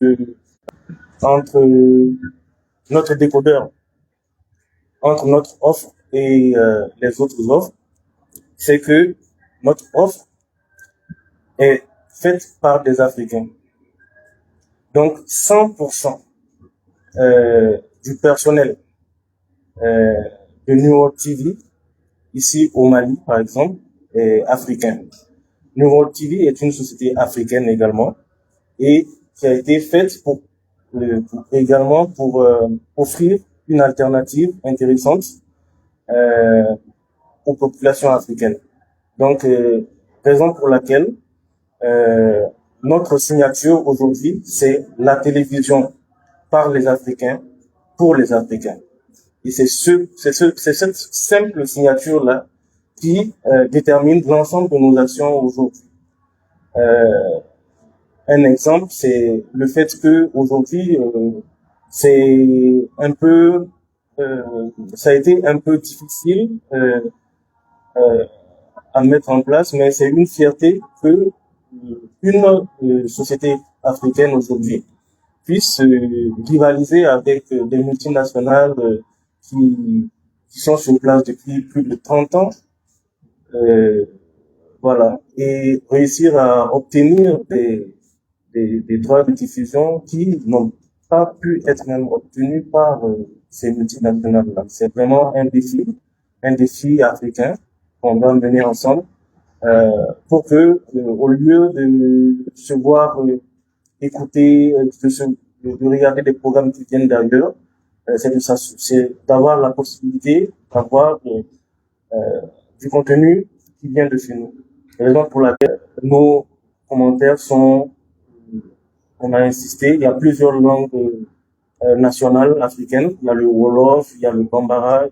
de- entre notre décodeur, entre notre offre et les autres offres, c'est que notre offre est faite par des Africains. Donc 100% du personnel euh, de New World TV, ici au Mali par exemple, est africain. New World TV est une société africaine également et qui a été faite également pour offrir une alternative intéressante euh, aux populations africaines. Donc, raison pour laquelle euh, notre signature aujourd'hui, c'est la télévision par les Africains, pour les Africains. Et c'est cette simple signature-là qui détermine l'ensemble de nos actions aujourd'hui. Un exemple, c'est le fait que aujourd'hui, c'est un peu, ça a été un peu difficile euh, à mettre en place, mais c'est une fierté que une société africaine aujourd'hui puisse rivaliser avec des multinationales qui sont sur place depuis plus de 30 ans, euh, voilà, et réussir à obtenir des droits de diffusion qui n'ont pas pu être même obtenus par ces multinationales-là. C'est vraiment un défi africain qu'on doit mener ensemble pour que, au lieu de se voir écouter, de regarder des programmes qui viennent d'ailleurs, c'est d'avoir la possibilité d'avoir du contenu qui vient de chez nous. Raison pour laquelle nos commentaires sont, on a insisté, il y a plusieurs langues nationales africaines, il y a le Wolof, il y a le Bambara,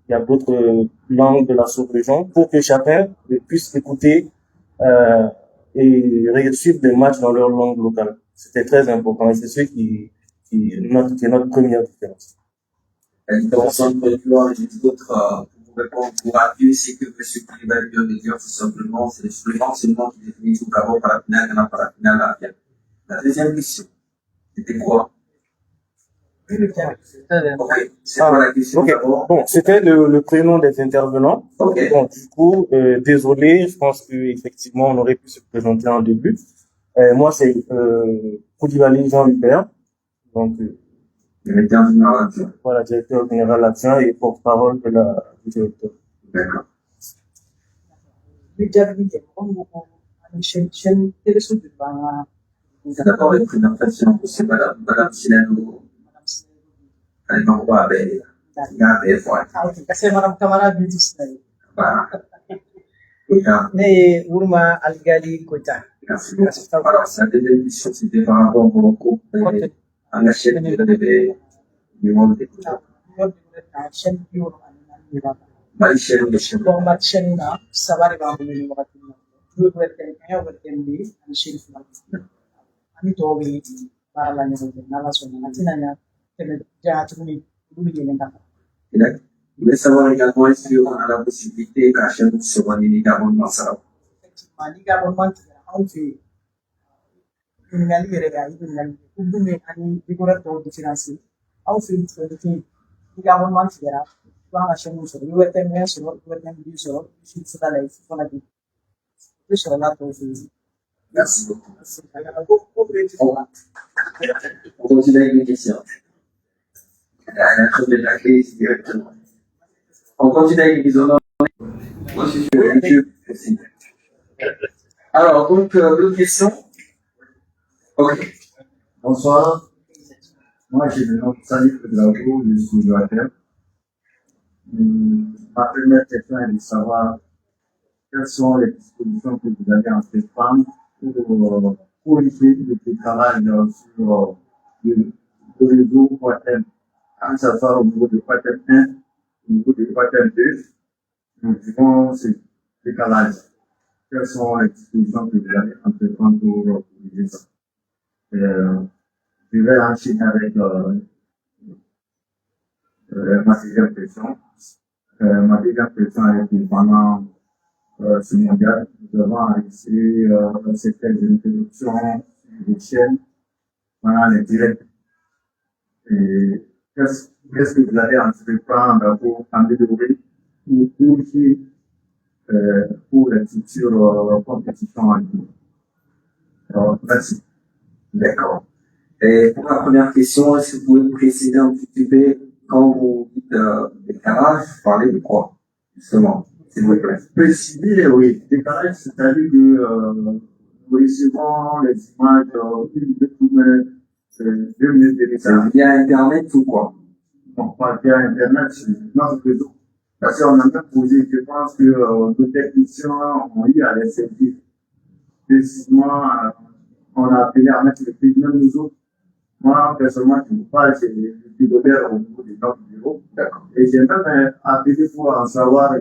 il y a d'autres langues de la sous-région, pour que chacun puisse écouter et suivre des matchs dans leur langue locale. C'était très important et c'est ce qui est notre première différence. La différence entre toi et les autres, pour répondre pour appuyer, c'est que M. Koulibaly vient de dire tout simplement, c'est le renseignement qui définit tout d'abord par la finale, il y en a par la finale à la. La deuxième question, c'était quoi? Okay. C'est quoi la question d'abord? Bon, c'était le prénom des intervenants. Okay. Bon, du coup, désolé, je pense que effectivement on aurait pu se présenter en début. Moi, c'est Koulibaly Jean-Hubert, donc directeur général adjoint. Voilà, directeur général adjoint et porte-parole de la du directeur. D'accord. D'abord, une présentation, c'est Madame Silano. Elle m'envoie avec la fois. Kasi maram kamara bitus na Voilà. ne urma algali kota. Merci. Alors, sa deuxième émission, c'était par rapport au groupe à la chaîne du monde des Malaysian Mission. Chaîne na sabari bambulu wakati na. Dua berken di machine ani to bi para ni nala sona natinanya tele jatuni dulu ni ngaka. Je voulais savoir également est-ce qu'on a la possibilité qu'à chaque fois soit une gabonnement ça. Mali gabonnement on fait une ngali rega une ngali kubume ani digora to différencier on fait une chose gabonnement sera ba ma chenu so yo ete me so yo ete me so si ça la ici on a dit je serai là pour vous. Merci beaucoup. On continue avec les questions. La chose de la crise directement. On continue avec les honneurs. Moi, je suis sur YouTube aussi. Alors, donc, d'autres questions? Ok. Bonsoir. Moi, j'ai le nom de Salif Drago, je suis Joachim. Ma première question est de savoir quelles sont les dispositions que vous avez entreprendre pour éviter le travail sur le réseau Quatem, à savoir au niveau de Quatem 1, au niveau de Quatem 2, nous vivons ce décalage. Quelles sont les dispositions que vous allez entreprendre pour éviter ça? Je vais enchaîner avec ma deuxième question. Ma deuxième question est pendant ce mondial, nous avons réussi certaines interruptions sur les chaînes pendant les directs. Et qu'est-ce que vous allez entreprendre pour améliorer ou pour les futures compétitions en ligne? Alors, merci. D'accord. Et pour la première question, est-ce que vous pouvez préciser un petit peu quand vous dites décalage, vous parlez de quoi, justement, s'il vous plaît? Préciser, oui. Décalage, c'est-à-dire que nous recevons les images deux minutes de C'est décalage. via Internet ou quoi? Non, pas via Internet, sur notre réseau. Parce qu'on a même posé, je pense que nos techniciens ont eu à les servir. Précisément, on a appelé à mettre le prix, même nous autres. Moi, personnellement, je ne sais pas, j'ai le pilotaire au niveau de notre bureau. D'accord. Et j'ai même appelé pour en savoir,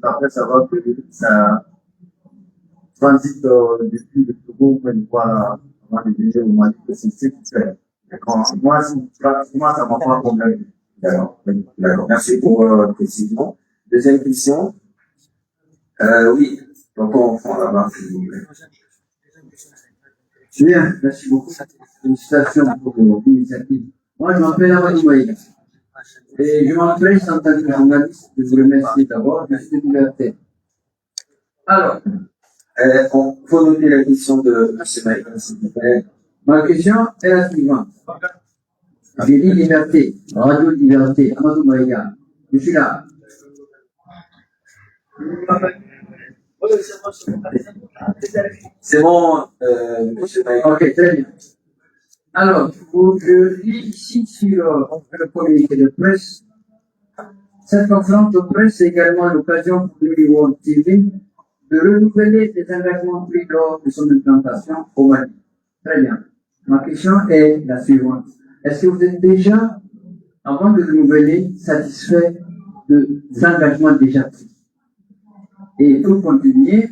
après savoir que ça transite depuis le Togo pour une fois avant de venir au Mali, que c'est ce qui fait. D'accord. Moi, pratiquement, ça m'a pas convaincu. D'accord. D'accord. Merci pour la précision. Deuxième question. Oui. Donc, on prend là-bas, s'il vous plaît. Bien, merci beaucoup. Félicitations pour l'initiative. Moi, je m'appelle Amadou Maïga. Et je m'empresse en tant que journaliste de vous remercier d'abord de cette liberté. Alors, On faut noter la question de M. Maïga, s'il vous plaît. ma question est la suivante. J'ai dit liberté, radio liberté, Amadou Maïga. Je suis là. C'est bon, M. Maïga. Ok, très bien. Alors, je lis ici sur le communiqué de presse. Cette conférence de presse est également l'occasion pour l'Union TV de renouveler les engagements pris lors de son implantation au Mali. Très bien. Ma question est la suivante. Est-ce que vous êtes déjà, avant de renouveler, satisfait des engagements déjà pris? Et pour continuer,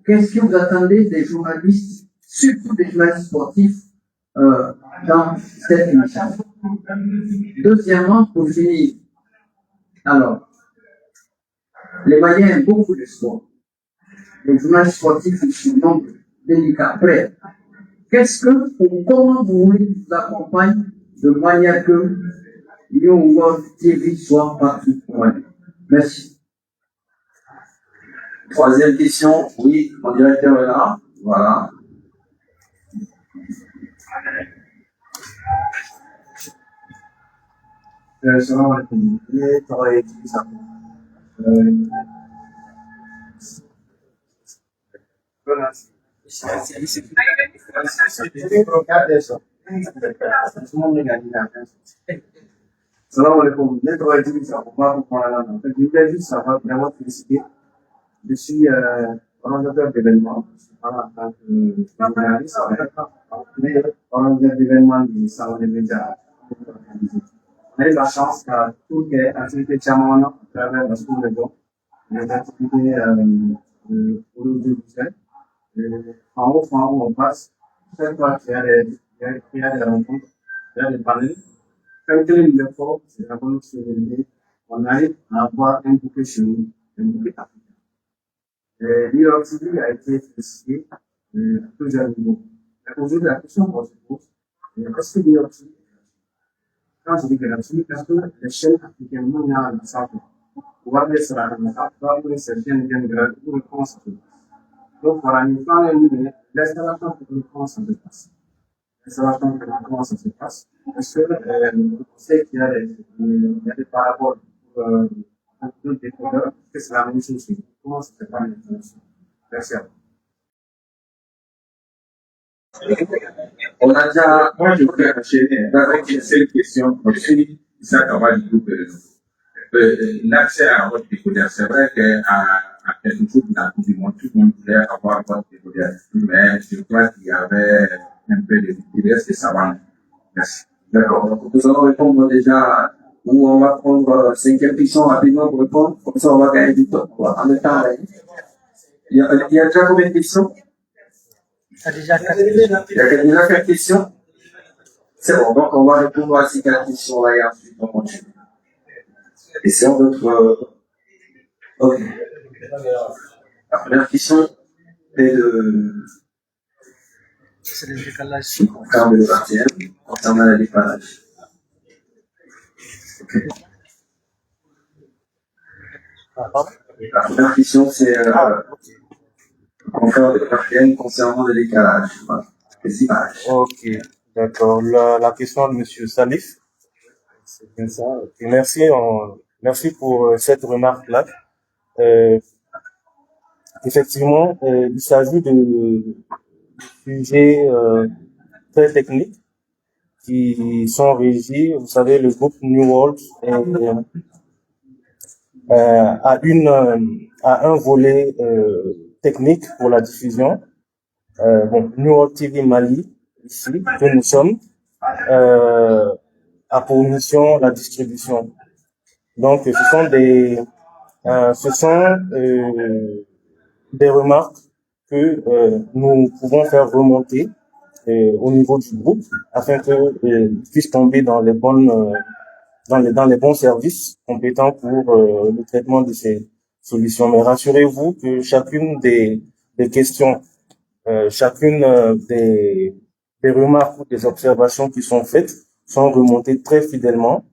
qu'est-ce que vous attendez des journalistes, surtout des journalistes sportifs, dans cette initiative? Deuxièmement, pour finir, alors, les Maliens aiment beaucoup de sport. Les journalistes sportifs, ils sont nombreux, délicats, prêts. Qu'est-ce que, ou comment vous voulez que vous accompagne de manière que Lyon World TV soit partout au Mali? Merci. Troisième question. Oui, mon directeur est là. Voilà. Salam alaikum. Je travaille ici, ça. Salam alaikum. Je travaille ici, ça. Je voulais juste savoir, vraiment féliciter. Je suis organisateur d'événements. Voilà, en tant que journaliste, mais organisateur d'événements du salon des médias. On a eu la chance que toutes les activités de Chamon à travers la school de les activités pour le Bruxelles. En haut, on passe. Chaque fois qu'il y a des rencontres, il y a des panels. Quand il y a des fois, c'est la bonne chose. On arrive à avoir un bouquet chez nous, un bouquet africain. L'IRTV a été félicité à plusieurs niveaux. Aujourd'hui, la question qu'on se pose, est-ce que l'IRTV, quand je dis que l'IRTV, parce que les chaînes africaines mondiales ne savent pas. Guarda sarà la guarda se viene di grado come constante. Dopo la Nifana e l'installation pour les constants se passe. L'installation pour les constants se passe. Parce que on sait qu'il y a des paraboles pour des couleurs, que c'est la même chose. Comment ça se passe l'installation? Merci à vous. On a déjà. Moi, je voudrais enchaîner avec une seule question. Je suis Issa Kawal du groupe l'accès à votre décoder. C'est vrai qu'à quelque chose de la Coupe du Monde, tout le monde voulait avoir votre décoder. Mais je crois qu'il y avait un peu de diverses de savants. Merci. D'accord. Donc, nous allons répondre déjà, ou on va prendre 5 questions rapidement pour répondre. Comme ça, on va gagner du temps. En même temps, il y a déjà combien de questions? Il y a déjà 4 Il y a déjà 4 questions? C'est bon. Donc, on va répondre à ces 4 questions-là et ensuite on continue. Et c'est notre. Ok. La première question est de Concernant le 20e, concernant la dépannage. Ok. La première question, c'est encore le 20e concernant le décalage. Voilà. Les images. Ok, d'accord. La question de Monsieur Salif, c'est bien ça. Ok, merci, merci pour cette remarque-là. Euh, Effectivement, il s'agit de sujets très techniques qui sont régis. Vous savez, le groupe New World a un volet technique pour la diffusion. Bon, New World TV Mali, ici, que nous sommes, a pour mission la distribution. Donc, ce sont des remarques que nous pouvons faire remonter au niveau du groupe afin qu'ils puissent tomber dans les dans les bons services compétents pour le traitement de ces solutions. Mais rassurez-vous que chacune des questions, chacune des remarques ou des observations qui sont faites sont remontées très fidèlement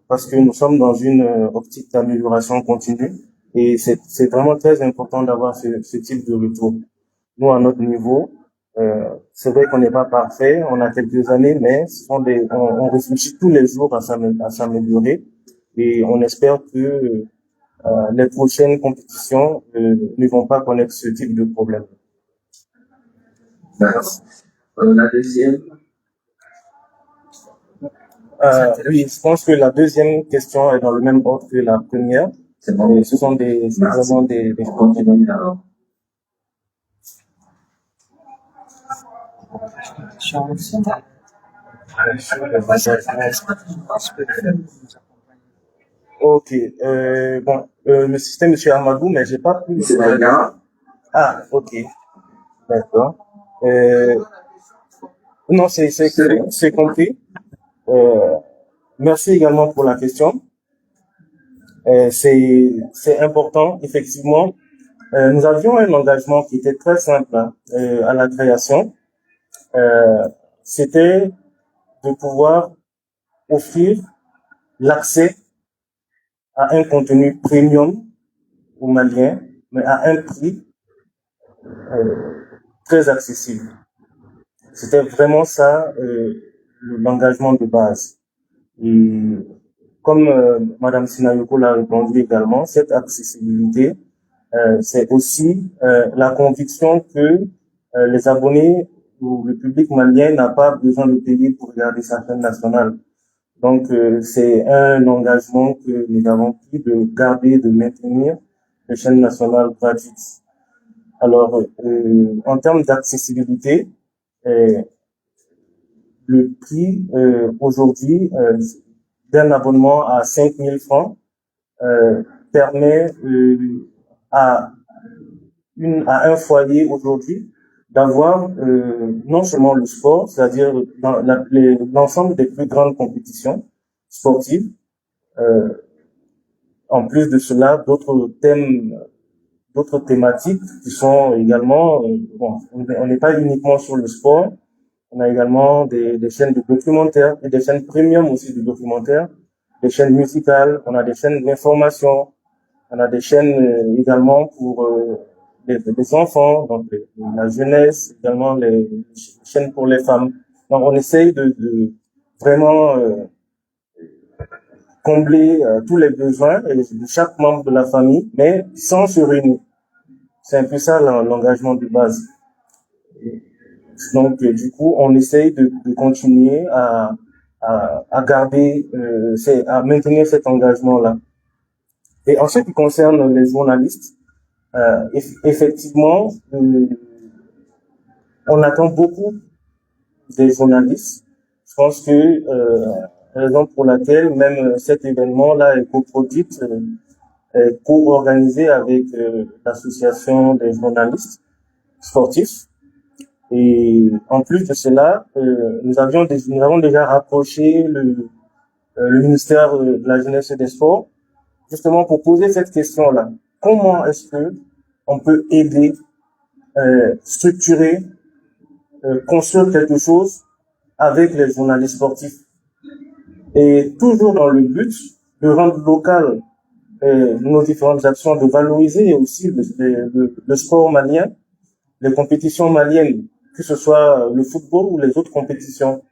parce que nous sommes dans une optique d'amélioration continue et c'est vraiment très important d'avoir ce type de retour. Nous, à notre niveau, c'est vrai qu'on n'est pas parfait, on a quelques années, mais on réfléchit tous les jours à s'améliorer et on espère que les prochaines compétitions ne vont pas connaître ce type de problème. D'accord. La deuxième. Oui, je pense que la deuxième question est dans le même ordre que la première. C'est bon. Et ce sont vraiment des On continue alors. Ok, bon, c'était Monsieur Amadou, mais j'ai pas pu. C'est pas grave. Ah, ok, d'accord. Non, c'est compris. Merci également pour la question. C'est important, effectivement. Nous avions un engagement qui était très simple à la création. C'était de pouvoir offrir l'accès à un contenu premium aux Maliens, mais à un prix très accessible. C'était vraiment ça l'engagement de base. Et comme Madame Sinayoko l'a répondu également, cette accessibilité, c'est aussi la conviction que les abonnés ou le public malien n'a pas besoin de payer pour regarder sa chaîne nationale. Donc, c'est un engagement que nous avons pris de garder, de maintenir les chaînes nationales gratuites. Alors, en termes d'accessibilité, le prix aujourd'hui d'un abonnement à 5 000 francs permet à un foyer aujourd'hui d'avoir non seulement le sport, c'est-à-dire dans l'ensemble des plus grandes compétitions sportives. En plus de cela, d'autres thématiques qui sont également, bon, on n'est pas uniquement sur le sport, on a également des chaînes de documentaires et des chaînes premium aussi de documentaires, des chaînes musicales, on a des chaînes d'information, on a des chaînes également pour les enfants, donc la jeunesse, également les chaînes pour les femmes. Donc on essaye de vraiment combler tous les besoins de chaque membre de la famille, mais sans se réunir. C'est un peu ça l'engagement de base. Donc du coup, on essaye de continuer à garder, à maintenir cet engagement-là. Et en ce qui concerne les journalistes, effectivement, on attend beaucoup des journalistes. Je pense que raison pour laquelle même cet événement-là est coproduit, est co-organisé avec l'association des journalistes sportifs. Et en plus de cela, nous avons déjà rapproché le ministère de la Jeunesse et des Sports, justement pour poser cette question-là. Comment est-ce que on peut aider, structurer construire quelque chose avec les journalistes sportifs. Et toujours dans le but de rendre local nos différentes actions, de valoriser aussi le sport malien, les compétitions maliennes, que ce soit le football ou les autres compétitions,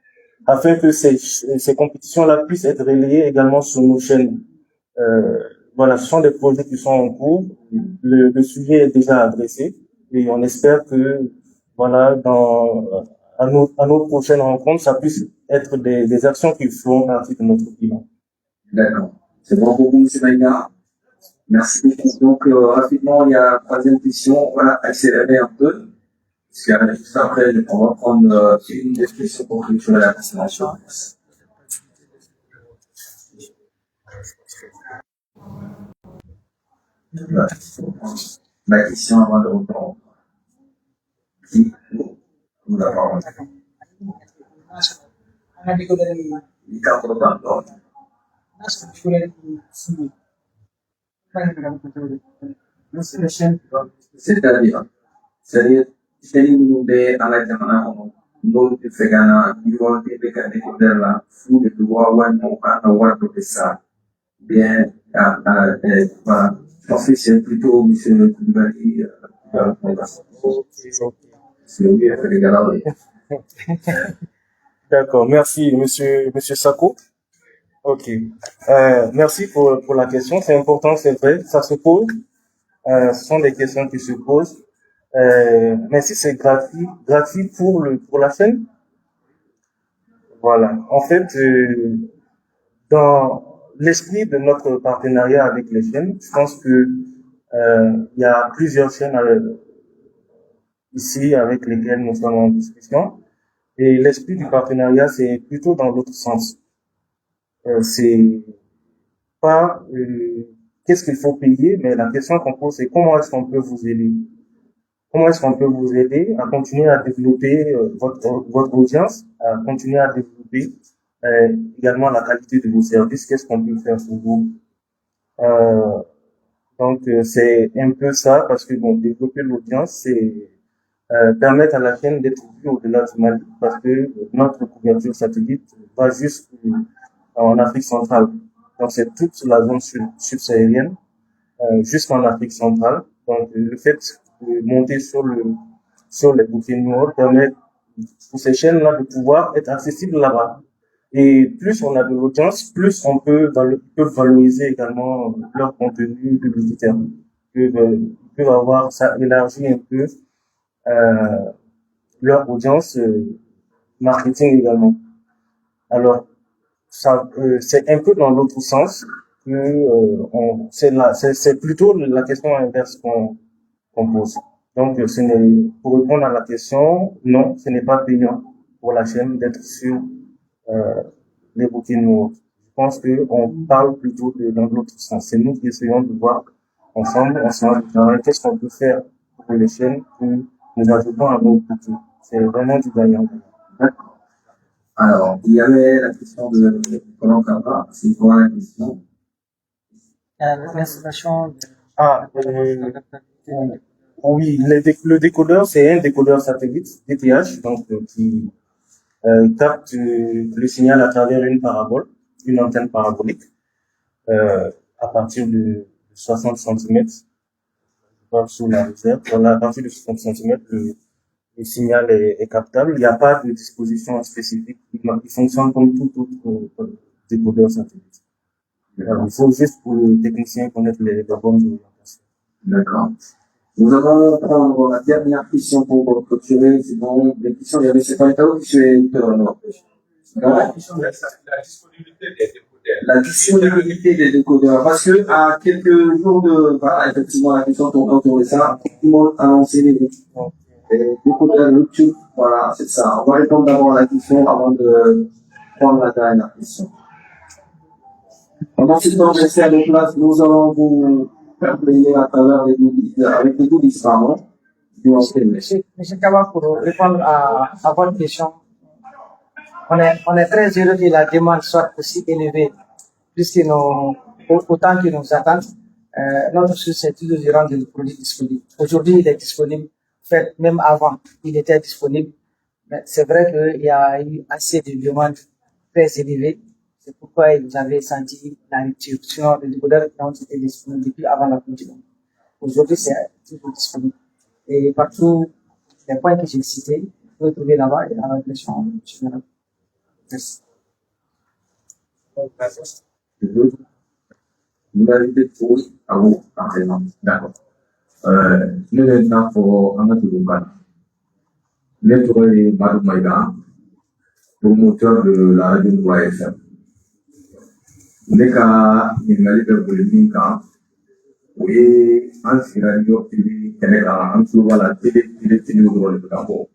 afin que ces compétitions-là puissent être relayées également sur nos chaînes. Voilà, ce sont des projets qui sont en cours. Le sujet est déjà adressé et on espère que, voilà, à nos prochaines rencontres, ça puisse être des actions qui feront partie de notre bilan. D'accord. C'est bon pour vous, M. Maïga. Merci beaucoup. Donc, rapidement, il y a la troisième question. Voilà, accélérer un peu. Parce que juste après, on va prendre une des questions pour clôturer la présentation. Voilà. La question avant de reprendre. Qui vous la parole? Il t'a entendu. C'est-à-dire, c'est nous de à la demande, nous de faire nous avons été découvrir la fou de droit ou non à avoir de ça. Bien, voilà. Je pense que c'est plutôt monsieur Koulibaly, c'est lui qui a fait les galeries. D'accord, merci monsieur Sako. Ok, merci pour la question, c'est important, c'est vrai, ça se pose, ce sont des questions qui se posent, mais si c'est gratuit pour la chaîne, voilà. En fait, dans l'esprit de notre partenariat avec les chaînes, je pense que il y a plusieurs chaînes ici avec lesquelles nous sommes en discussion, et l'esprit du partenariat, c'est plutôt dans l'autre sens. C'est pas qu'est-ce qu'il faut payer, mais la question qu'on pose, c'est comment est-ce qu'on peut vous aider? Comment est-ce qu'on peut vous aider à continuer à développer votre audience, à continuer à développer également la qualité de vos services? Qu'est-ce qu'on peut faire pour vous? Donc c'est un peu ça, parce que bon, développer l'audience, c'est permettre à la chaîne d'être vue au-delà du Mali, parce que notre couverture satellite va juste en Afrique centrale. Donc c'est toute la zone subsaharienne jusqu'en Afrique centrale. Donc le fait de monter sur les bouquets noirs permet pour ces chaînes-là de pouvoir être accessibles là-bas. Et plus on a de l'audience, plus on peut valoriser également leur contenu publicitaire. Ils peuvent avoir ça élargi un peu leur audience marketing également. Alors ça c'est un peu dans l'autre sens que c'est plutôt la question inverse qu'on pose. Donc pour répondre à la question, non, ce n'est pas payant pour la chaîne d'être sur les bouquets noirs. Je pense que on parle plutôt dans l'autre sens. C'est nous qui essayons de voir ensemble qu'est-ce qu'on peut faire pour les chaînes que nous ajoutons à nos bouquets. C'est vraiment du gagnant. D'accord. Alors, il y avait la question de Colin Kaba. C'est quoi la question? L'installation Ah, oui, le décodeur, c'est un décodeur satellite, DTH, donc qui capte le signal à travers une antenne parabolique, à partir de 60 cm sous la réserve. Voilà, à partir de 60 cm, le signal est captable. Il n'y a pas de disposition spécifique. Il fonctionne comme tout autre décodeur satellite. Alors, il faut juste pour le technicien connaître les bonnes orientations. D'accord. Nous allons prendre la dernière question pour clôturer. C'est bon, les questions, il y avait ce Paitao qui est La disponibilité des décodeurs. La disponibilité des décodeurs. Parce que, à quelques jours de, voilà, effectivement, la question tourne autour de ça. Tout le monde a lancé les décodeurs YouTube. Voilà, c'est ça. On va répondre d'abord à la question avant de prendre la dernière question. Pendant ce temps, restez à nos places, nous allons vous faire plaisir à travers avec les coulisses, pardon. Monsieur Kawa, pour répondre à votre question, on est très heureux que la demande soit aussi élevée, puisque autant que nous attendent, notre source est toujours de rendre le produit disponible. Aujourd'hui, il est disponible. En fait, même avant, il était disponible. Mais c'est vrai qu'il y a eu assez de demandes très élevées. C'est pourquoi vous avez senti la rupture. Sinon, les décodeurs ont été disponibles depuis avant la Coupe du Monde. Aujourd'hui, c'est toujours disponible. Et partout, les points que j'ai cités, vous pouvez trouver là-bas et dans la version générale. Merci. Vous l'avez dit pour à vous, parfaitement. D'accord. Nous, maintenant, pour un autre débat. Nous trouvons Madou Maïga, promoteur de la radio Noua FM. Nous avons une polémique, où il un radio TV, Canada, un peu la télé au de Gabon.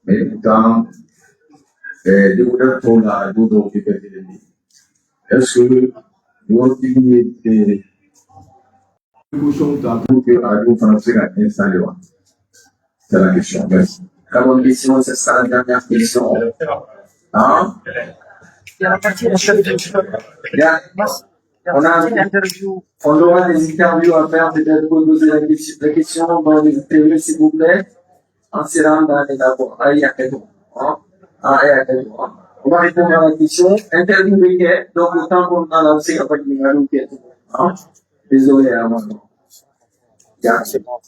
Mais pourtant, des décodeurs pour la radio de télé. Est-ce que vous avez des bouchons pour que la radio française a installé? C'est la question. Merci. La bonne question, ce sera la dernière question. Hein? Il y a la partie interview. Bien. On aura des interviews à faire, peut-être pour poser la question dans les interviews, s'il vous plaît. En serrant dans les labos. On va répondre à la question. Interview week-end, donc autant qu'on a lancé la partie de la week-end. Désolé, maintenant. C'est bon.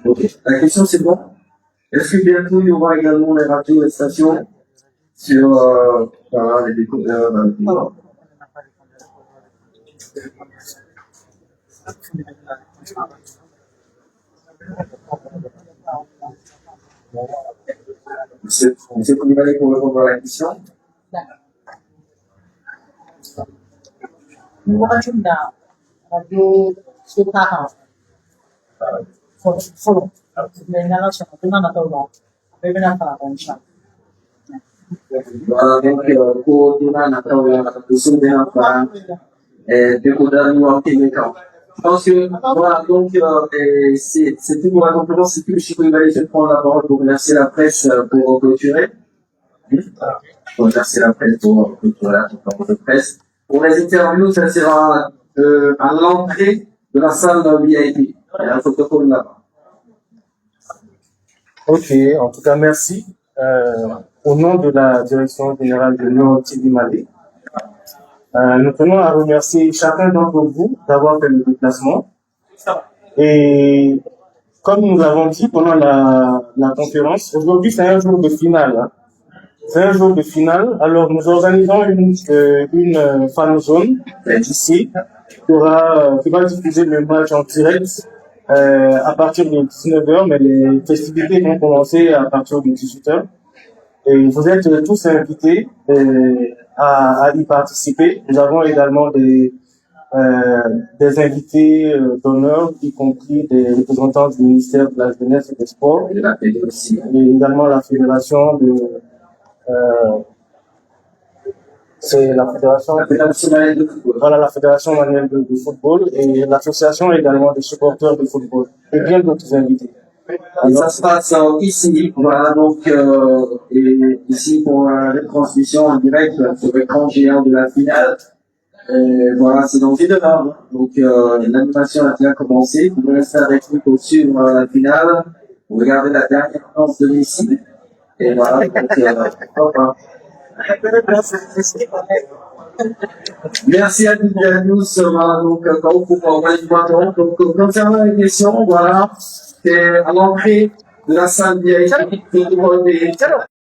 Ok. La question, c'est bon? Est-ce que bientôt il y aura également les radios et stations sur voilà, les décodeurs Monsieur Koulibaly pour répondre à la question. Nous avons la radio Sukaka. Follow. Mais là, c'est un peu dans la table. Mais bien, ça va, Inch'Allah. Voilà, donc, pour donner un appel de souvenir par décodeur Noua Québécois. Je pense que, voilà, donc, c'est tout pour la conférence. C'est tout. Je vais aller se prendre la parole pour remercier la presse pour clôturer. Pour remercier la presse pour clôturer la conférence de presse. Pour les interviews, ça sera à l'entrée de la salle VIP. Il y a un protocole là-bas. Ok, en tout cas, merci. Au nom de la direction générale de Nord TV Mali, nous tenons à remercier chacun d'entre vous d'avoir fait le déplacement. Et comme nous l'avons dit pendant la conférence, aujourd'hui c'est un jour de finale. Hein. C'est un jour de finale. Alors nous organisons une fan zone ici qui va diffuser le match en direct à partir de 19h, mais les festivités vont commencer à partir de 18h. Et vous êtes tous invités à y participer. Nous avons également des invités d'honneur, y compris des représentants du ministère de la Jeunesse et des Sports, et également la fédération de c'est la fédération malienne de football. Voilà, la fédération malienne de football et l'association également des supporters de football et bien d'autres invités. Et ça se passe ici, voilà, donc, et ici pour la transmission en direct sur l'écran géant de la finale. Voilà, c'est dans 2 heures. Donc, l'animation a déjà commencé. Vous pouvez rester avec nous pour suivre la finale. Vous regardez la dernière danse de Messi. Et voilà, donc, au revoir. Merci à toutes et à tous. Voilà, donc, donc, concernant les questions, voilà, c'est à l'entrée de la salle VIP.